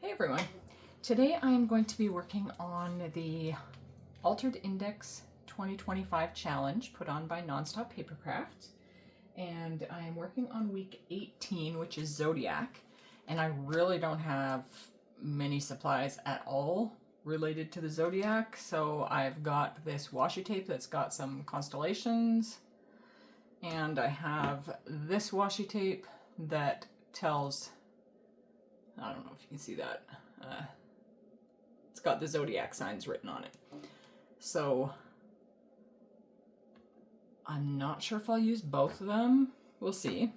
Hey everyone! Today I am going to be working on the Altered Index 2025 challenge put on by Nonstop Papercraft, and I am working on week 18, which is zodiac, and I really don't have many supplies at all related to the zodiac, so I've got this washi tape that's got some constellations, and I have this washi tape that tells, I don't know if you can see that. It's got the zodiac signs written on it. So I'm not sure if I'll use both of them. We'll see.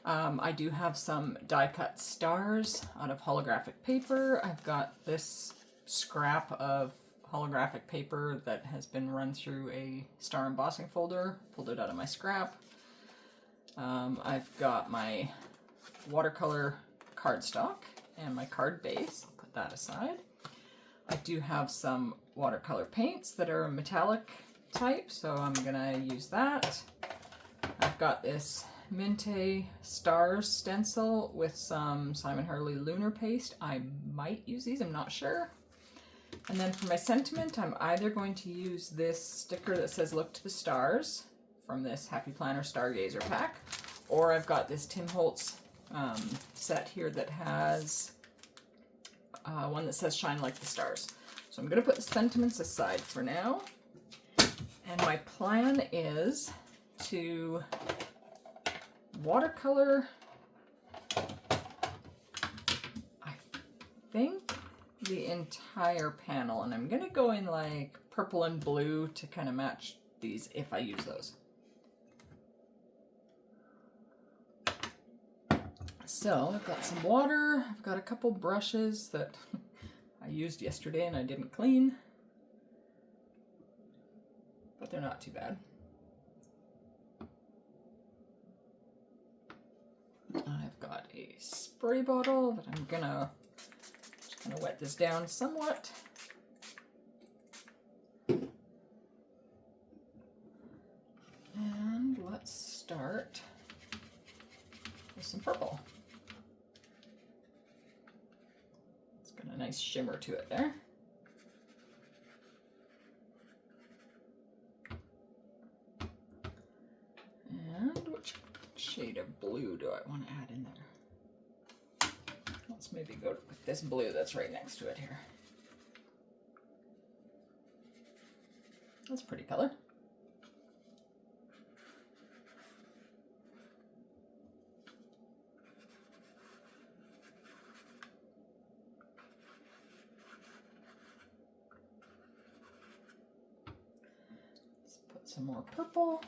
I do have some die cut stars out of holographic paper. I've got this scrap of holographic paper that has been run through a star embossing folder. Pulled it out of my scrap. I've got my watercolor cardstock and my card base. I'll put that aside. I do have some watercolor paints that are metallic type, so I'm gonna use that. I've got this Minte Stars stencil with some Simon Hurley lunar paste. I might use these, I'm not sure. And then for my sentiment, I'm either going to use this sticker that says "Look to the Stars" from this Happy Planner Stargazer pack, or I've got this Tim Holtz set here that has one that says "Shine Like the Stars." So I'm going to put the sentiments aside for now. And my plan is to watercolor, I think, the entire panel. And I'm going to go in like purple and blue to kind of match these if I use those. So I've got some water, I've got a couple brushes that I used yesterday and I didn't clean, but they're not too bad. I've got a spray bottle that I'm just gonna wet this down somewhat. And let's start with some purple. A nice shimmer to it there. And which shade of blue do I want to add in there? Let's maybe go with this blue that's right next to it here. That's a pretty color. Some more purple.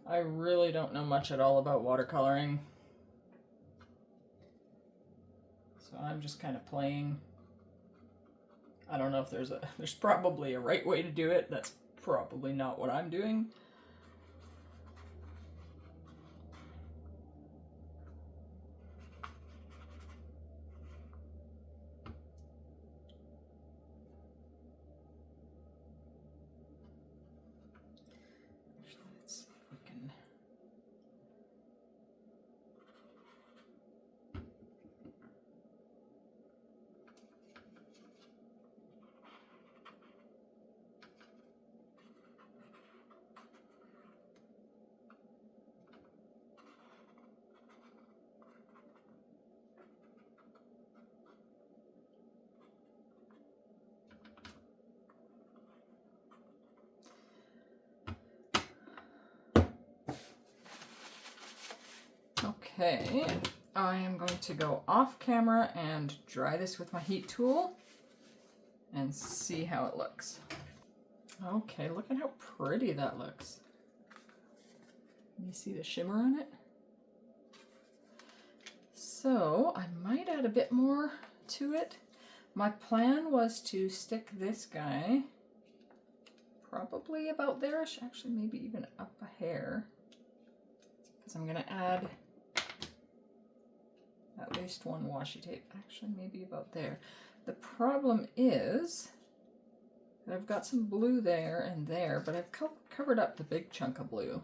I really don't know much at all about watercoloring, so I'm just kind of playing. I don't know if there's probably a right way to do it. That's probably not what I'm doing. Okay, I am going to go off camera and dry this with my heat tool and see how it looks. Okay, look at how pretty that looks. You see the shimmer on it? So I might add a bit more to it. My plan was to stick this guy probably about there, actually maybe even up a hair, because I'm going to add at least one washi tape. Actually, maybe about there. The problem is I've got some blue there and there, but I've covered up the big chunk of blue.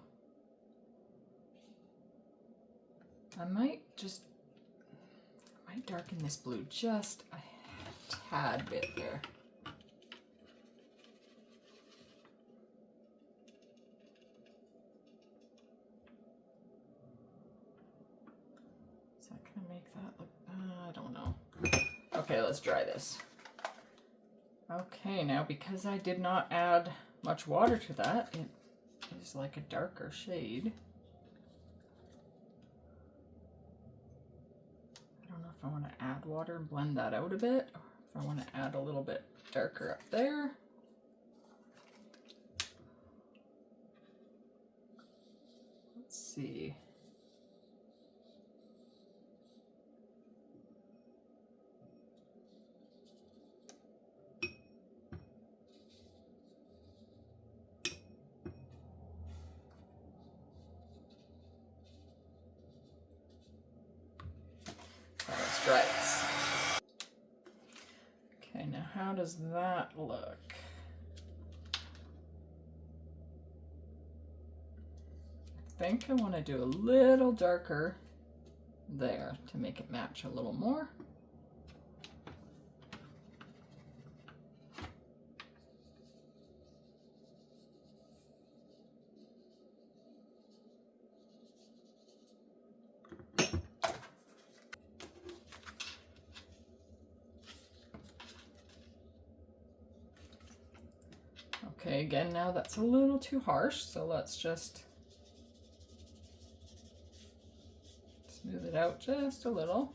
I might darken this blue just a tad bit there. Is that gonna make that look, I don't know. Okay, let's dry this. Okay, now because I did not add much water to that, it is like a darker shade. I don't know if I want to add water and blend that out a bit, or if I want to add a little bit darker up there. Let's see. Let's try this. Okay, now how does that look? I think I want to do a little darker there to make it match a little more. Okay, again, now that's a little too harsh, so let's just smooth it out just a little.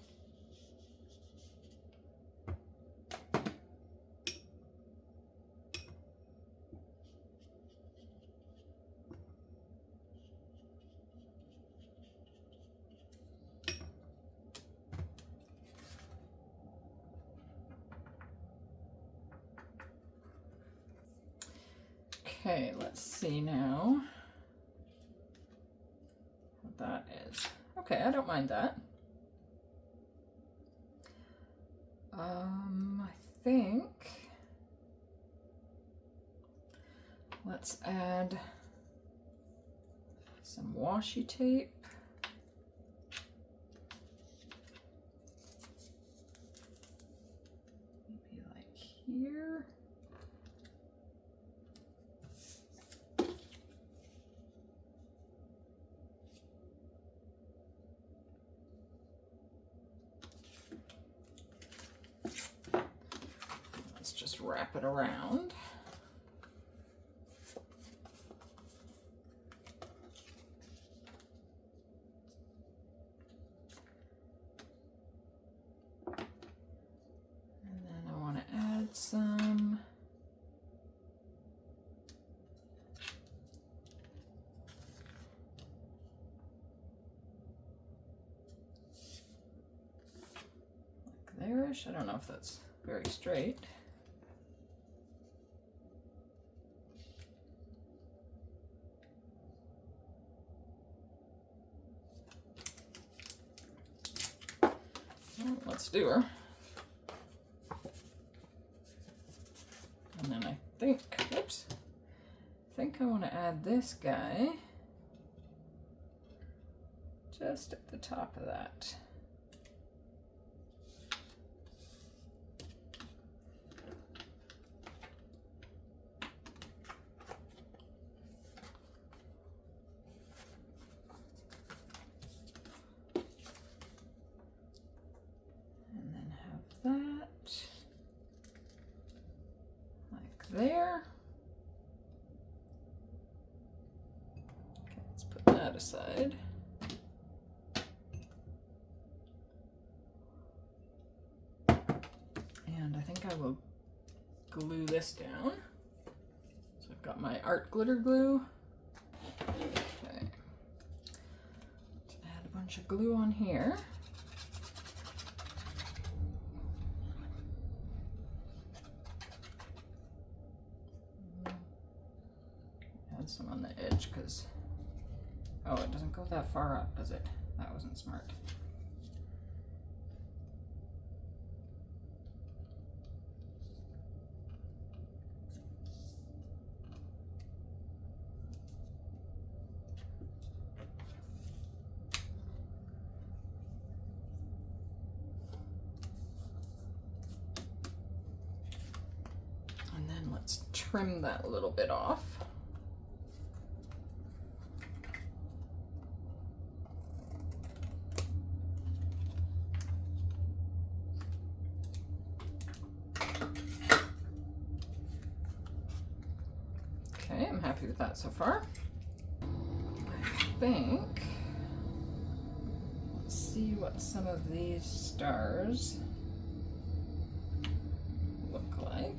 Okay, let's see now what that is. Okay, I don't mind that. I think let's add some washi tape. Maybe like here. Just wrap it around. And then I want to add some like there-ish. I don't know if that's very straight. Let's do her. And then I think, oops, I think I want to add this guy just at the top of that. That like there. Okay, let's put that aside. And I think I will glue this down. So I've got my art glitter glue. Okay. Let's add a bunch of glue on here. Some on the edge because, oh, it doesn't go that far up, does it? That wasn't smart. Let's trim that a little bit off. Okay, I'm happy with that so far. I think, let's see what some of these stars look like.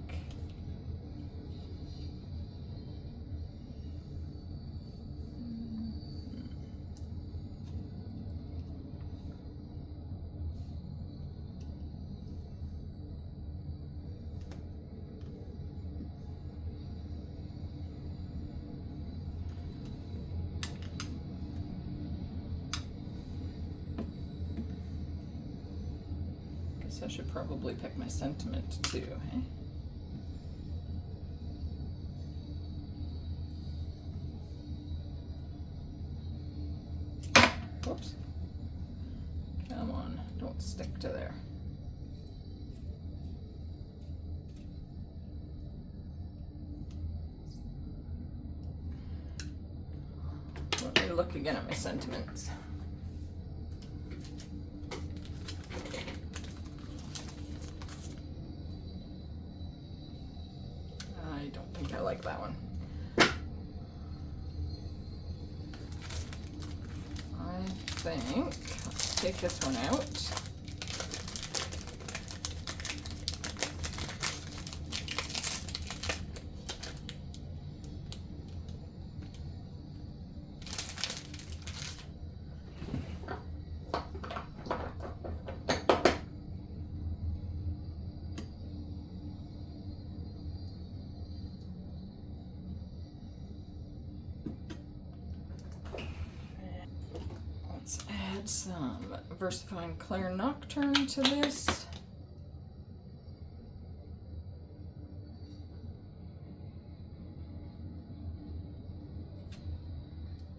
Guess I should probably pick my sentiment too, eh? Whoops. Come on, don't stick to there. Let me look again at my sentiments. I don't think I like that one. I think, let's take this one out. Let's add some Versifying Clair Nocturne to this.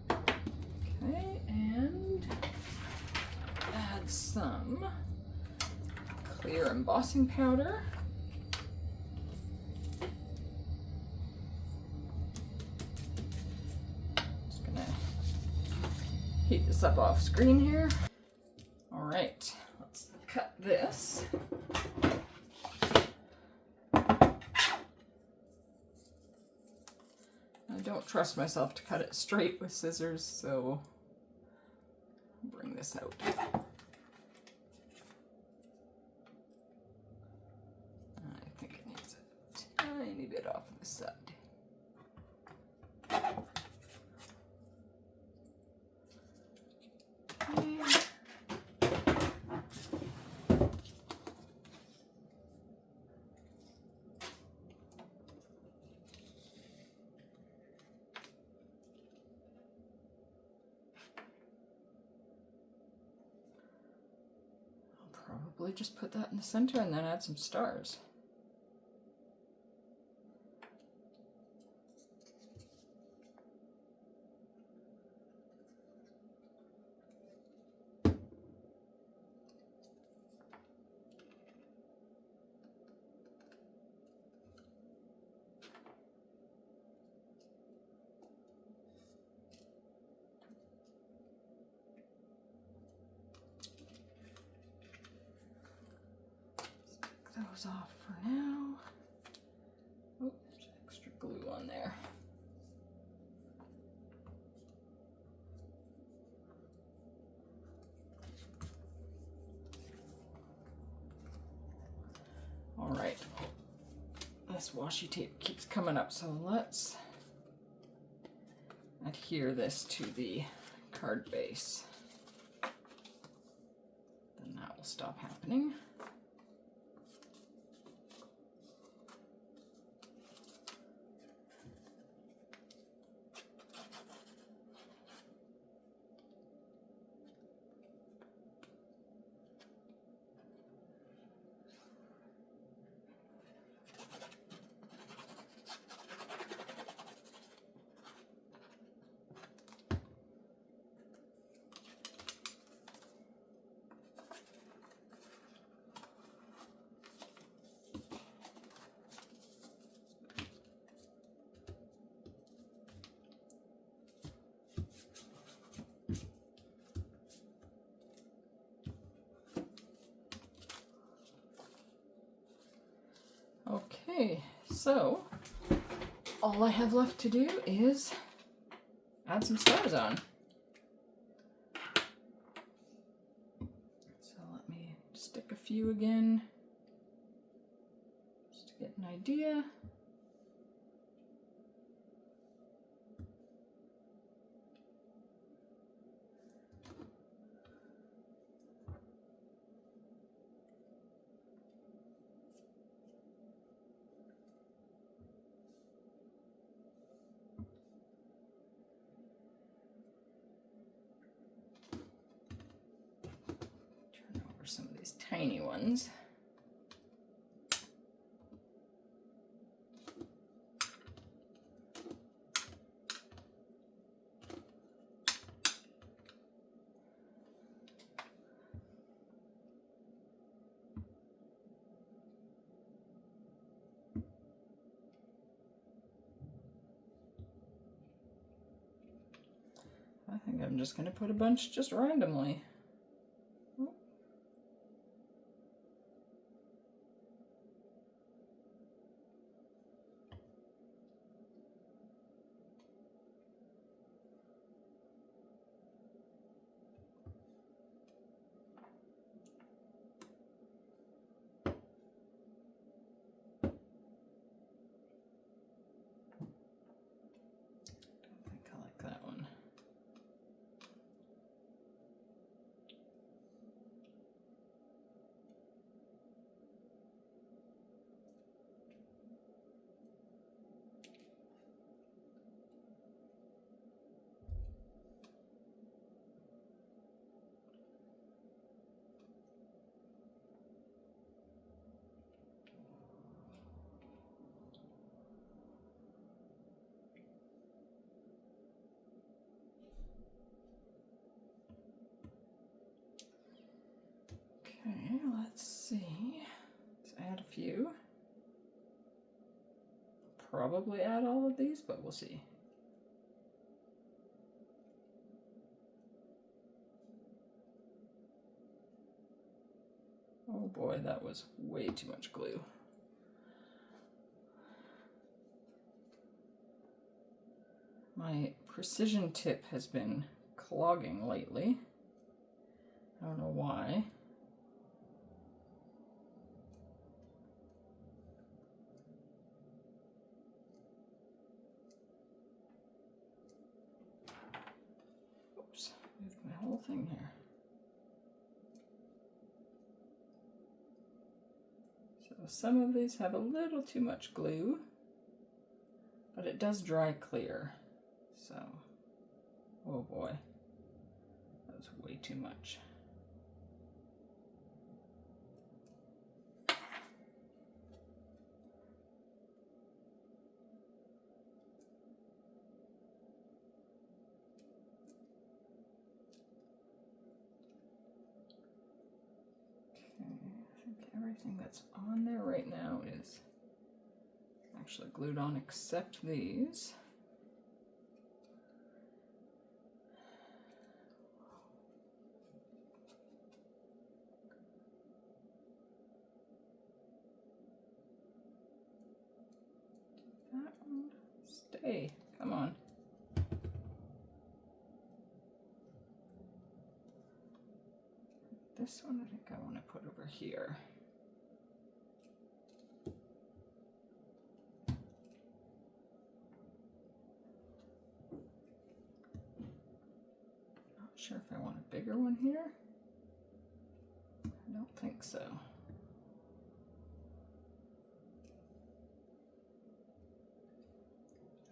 Okay, and add some clear embossing powder. Just gonna heat this up off screen here. All right, let's cut this. I don't trust myself to cut it straight with scissors, so I'll bring this out. I think it needs a tiny bit off of the side. Probably just put that in the center and then add some stars. Those off for now. Oh, there's extra glue on there. All right, this washi tape keeps coming up, so let's adhere this to the card base. Then that will stop happening. Okay, so all I have left to do is add some stars on. So let me stick a few again, just to get an idea. Turn over some of these tiny ones. I think I'm just going to put a bunch just randomly. I think I like that one. Okay, let's see. Let's add a few. Probably add all of these, but we'll see. Oh boy, that was way too much glue. My precision tip has been clogging lately. I don't know why. Oops, moved my whole thing here. So some of these have a little too much glue, but it does dry clear. So, oh boy, that was way too much. I think everything that's on there right now is actually glued on except these. That one, stay, come on. This one I think I want to put over here. Not sure if I want a bigger one here. I don't think so.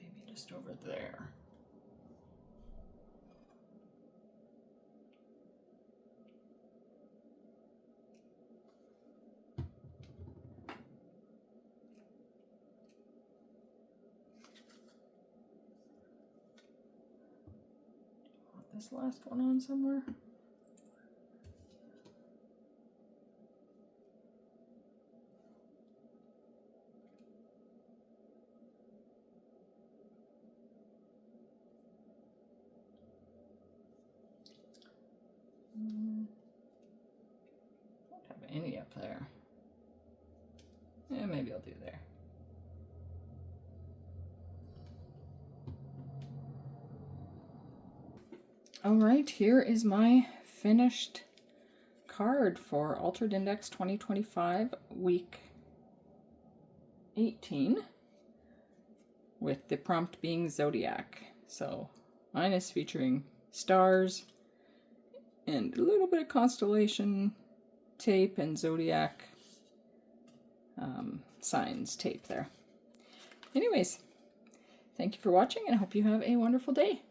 Maybe just over there. Want this last one on somewhere? Don't have any up there. Yeah, maybe I'll do there. All right, here is my finished card for Altered Index 2025 week 18, with the prompt being zodiac. So mine is featuring stars and a little bit of constellation tape and zodiac signs tape there. Anyways, thank you for watching, and I hope you have a wonderful day.